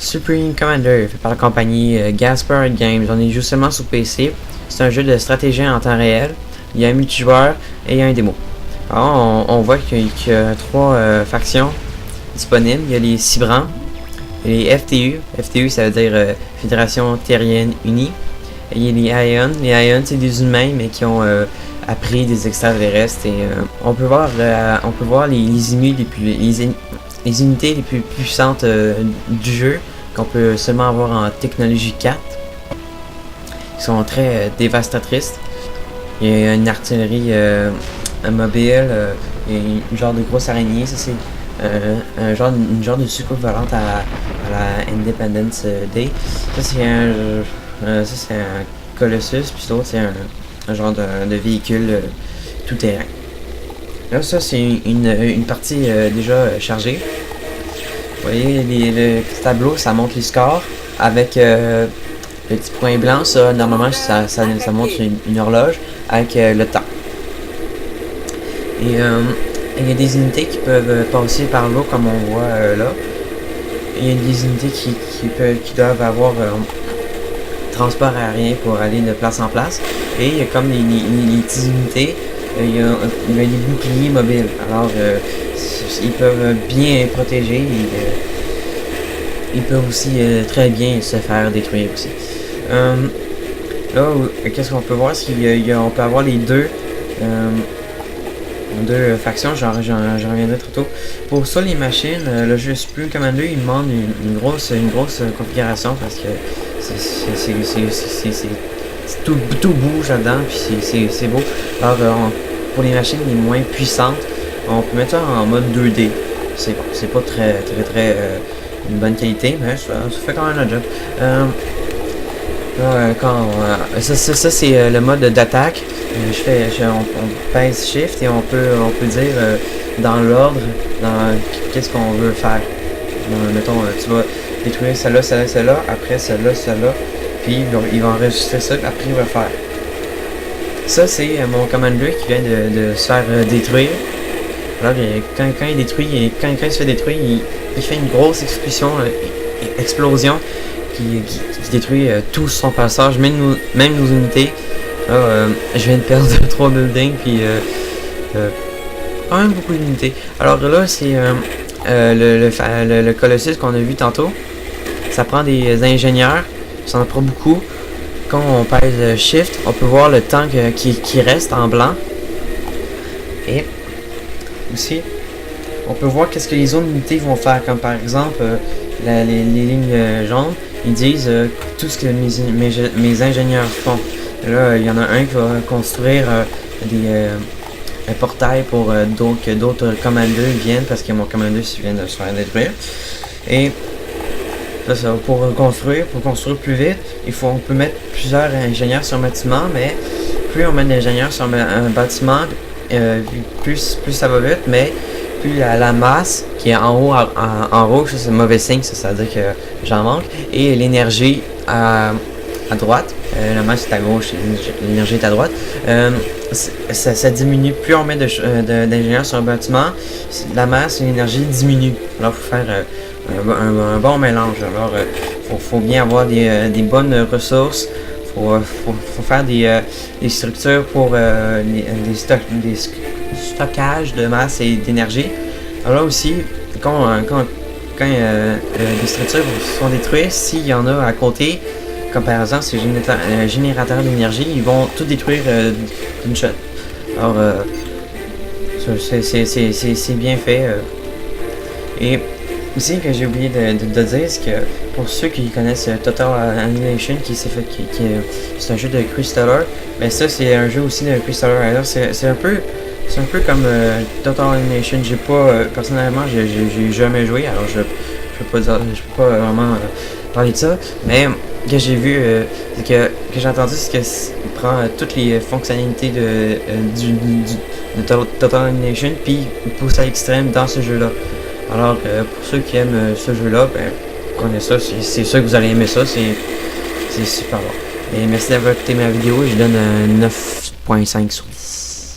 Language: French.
Supreme Commander, fait par la compagnie Gasper Games. On y joue seulement sur PC. C'est un jeu de stratégie en temps réel. Il y a un multijoueur et il y a un démo. Alors, on voit qu'il y a trois factions disponibles. Il y a les Cybrans, les FTU. FTU, ça veut dire Fédération Terrienne Unie. Et il y a les Ion. Les Ion, c'est des humains, mais qui ont appris des extraterrestres. Et on peut voir les unités les plus puissantes du jeu, qu'on peut seulement avoir en technologie 4. Qui sont très dévastatrices. Il y a une artillerie mobile, il y a une genre de grosse araignée. Ça, c'est une genre de soucoupe volante à la Independence Day. Ça, c'est un Colossus, puis l'autre, c'est un genre de véhicule tout-terrain. Là, ça, c'est une partie déjà chargée. Vous voyez, le tableau, ça montre les scores avec le petit point blanc. Ça, normalement, ça montre une horloge avec le temps. Et il y a des unités qui peuvent passer par l'eau, comme on voit là. Il y a des unités qui doivent avoir transport aérien pour aller de place en place. Et il y a comme les petites unités, il y a des boucliers mobiles. Alors, ils peuvent bien protéger. Ils peuvent aussi très bien se faire détruire aussi. Là, qu'est-ce qu'on peut voir? C'est qu'on peut avoir les deux factions, j'en reviendrai très tôt. Pour ça, les machines, le jeu Supreme Commander, il demande une grosse configuration parce que tout bouge là-dedans, puis c'est beau. Alors, pour les machines les moins puissantes, on peut mettre ça en mode 2D. C'est pas très une bonne qualité, mais ça fait quand même le job. Ça c'est le mode d'attaque. On pèse Shift et on peut dire dans l'ordre, qu'est-ce qu'on veut faire. Mettons, tu vas détruire celle-là, après celle-là, puis il va enregistrer ça, après il va faire. Ça, c'est mon commander qui vient de se faire détruire. Alors, quand il détruit, quand il se fait détruire, il fait une grosse explosion qui détruit tout son passage, même nos unités. Là, je viens de perdre 3 buildings, puis quand même beaucoup d'unités. Alors là, c'est le Colossus qu'on a vu tantôt. Ça prend des ingénieurs, ça en prend beaucoup. Quand on pèse Shift, on peut voir le temps qui reste en blanc. Et aussi, on peut voir qu'est-ce que les autres unités vont faire, comme par exemple les lignes jaunes. Ils disent tout ce que mes ingénieurs font. Là, il y en a un qui va construire un portail pour que d'autres commandeurs viennent, parce que mon commandeur vient de se faire détruire. Et ça, pour construire plus vite, on peut mettre plusieurs ingénieurs sur un bâtiment, mais plus on met d'ingénieurs sur un bâtiment, plus ça va vite, mais plus la masse qui est en haut en rouge, c'est mauvais signe, ça veut dire que j'en manque, et l'énergie à droite, la masse est à gauche, l'énergie est à droite, ça diminue. Plus on met d'ingénieurs sur un bâtiment, la masse et l'énergie diminuent. Alors il faut faire un bon mélange. Alors faut bien avoir des bonnes ressources. Faut faire des structures pour des stockages de masse et d'énergie. Alors aussi, quand des structures sont détruites, s'il y en a à côté, comme par exemple ces générateurs d'énergie, ils vont tout détruire d'une shot. Alors, c'est bien fait. Et aussi, que j'ai oublié de dire, c'est que pour ceux qui connaissent Total Annihilation, c'est un jeu de Crystaller, mais ça, c'est un jeu aussi de Crystaller. Alors, c'est un peu comme Total Annihilation. Personnellement, j'ai jamais joué, alors je peux pas vraiment parler de ça, mais que j'ai vu, que j'ai entendu, c'est qu'il prend toutes les fonctionnalités de Total Annihilation, puis il pousse à l'extrême dans ce jeu-là. Alors, pour ceux qui aiment ce jeu-là, prenez ça, c'est sûr que vous allez aimer ça, c'est super bon. Et merci d'avoir écouté ma vidéo, je donne 9.5 sur 10.